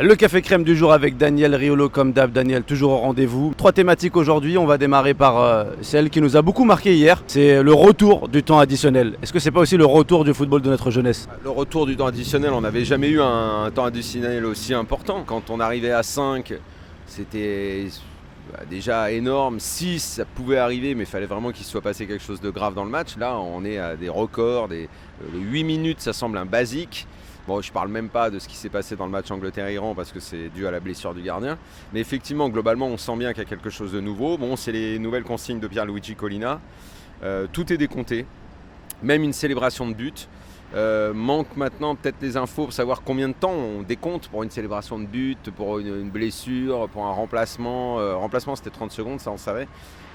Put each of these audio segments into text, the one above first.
Le café crème du jour avec Daniel Riolo comme d'hab. Daniel, toujours au rendez-vous. 3 thématiques aujourd'hui. On va démarrer par celle qui nous a beaucoup marqué hier. C'est le retour du temps additionnel. Est-ce que c'est pas aussi le retour du football de notre jeunesse? Le retour du temps additionnel, on n'avait jamais eu un temps additionnel aussi important. Quand on arrivait à 5, c'était déjà énorme. 6, ça pouvait arriver, mais il fallait vraiment qu'il soit passé quelque chose de grave dans le match. Là, on est à des records. Les 8 minutes, ça semble un basique. Bon, je ne parle même pas de ce qui s'est passé dans le match Angleterre-Iran parce que c'est dû à la blessure du gardien. Mais effectivement, globalement, on sent bien qu'il y a quelque chose de nouveau. Bon, c'est les nouvelles consignes de Pierluigi Collina. Tout est décompté, même une célébration de but. Manque maintenant peut-être les infos pour savoir combien de temps on décompte pour une célébration de but, pour une blessure, pour un remplacement. Remplacement, c'était 30 secondes, ça on savait.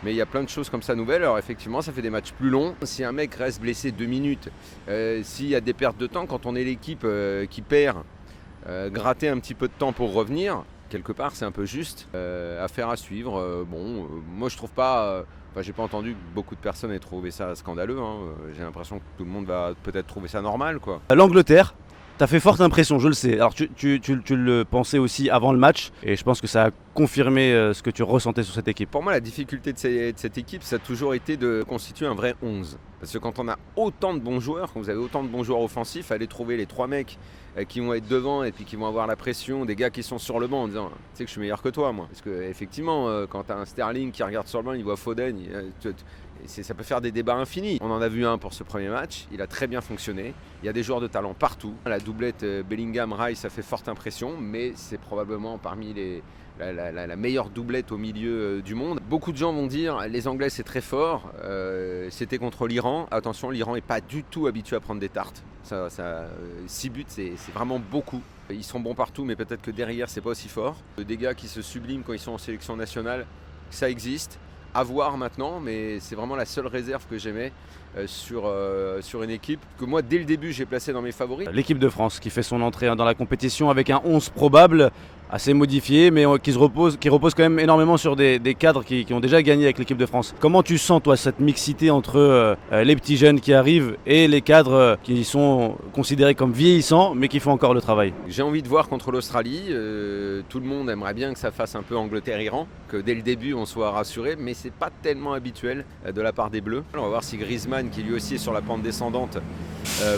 Mais il y a plein de choses comme ça nouvelles. Alors effectivement, ça fait des matchs plus longs. Si un mec reste blessé 2 minutes, s'il y a des pertes de temps, quand on est l'équipe qui perd, gratter un petit peu de temps pour revenir, quelque part c'est un peu juste. Affaire à suivre. Moi je trouve pas... j'ai pas entendu que beaucoup de personnes aient trouvé ça scandaleux. J'ai l'impression que tout le monde va peut-être trouver ça normal, quoi. L'Angleterre, t'as fait forte impression, je le sais. Alors tu le pensais aussi avant le match et je pense que ça a confirmé ce que tu ressentais sur cette équipe. Pour moi, la difficulté de cette équipe, ça a toujours été de constituer un vrai 11. Parce que quand on a autant de bons joueurs, quand vous avez autant de bons joueurs offensifs, aller trouver les 3 mecs qui vont être devant et puis qui vont avoir la pression, des gars qui sont sur le banc en disant « tu sais que je suis meilleur que toi, moi ». Parce qu'effectivement, quand tu as un Sterling qui regarde sur le banc, il voit Foden, ça peut faire des débats infinis. On en a vu un pour ce premier match, il a très bien fonctionné. Il y a des joueurs de talent partout. La doublette Bellingham-Rice, ça fait forte impression, mais c'est probablement parmi la meilleure doublette au milieu du monde. Beaucoup de gens vont dire les Anglais c'est très fort, c'était contre l'Iran. Attention, l'Iran n'est pas du tout habitué à prendre des tartes. 6 buts c'est vraiment beaucoup. Ils sont bons partout, mais peut-être que derrière c'est pas aussi fort. Des gars qui se subliment quand ils sont en sélection nationale, ça existe. À voir maintenant, mais c'est vraiment la seule réserve que j'aimais sur une équipe que moi dès le début j'ai placée dans mes favoris. L'équipe de France qui fait son entrée dans la compétition avec un 11 probable, assez modifié, mais qui repose quand même énormément sur des cadres qui ont déjà gagné avec l'équipe de France. Comment tu sens toi cette mixité entre les petits jeunes qui arrivent et les cadres qui sont considérés comme vieillissants mais qui font encore le travail? J'ai envie de voir contre l'Australie, tout le monde aimerait bien que ça fasse un peu Angleterre-Iran, que dès le début on soit rassuré, mais c'est pas tellement habituel de la part des Bleus. On va voir si Griezmann, qui lui aussi est sur la pente descendante,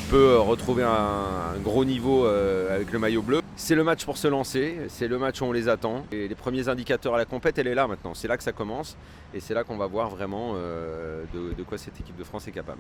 peut retrouver un gros niveau avec le maillot bleu. C'est le match pour se lancer, c'est le match où on les attend. Et les premiers indicateurs à la compète, elle est là maintenant. C'est là que ça commence et c'est là qu'on va voir vraiment de quoi cette équipe de France est capable.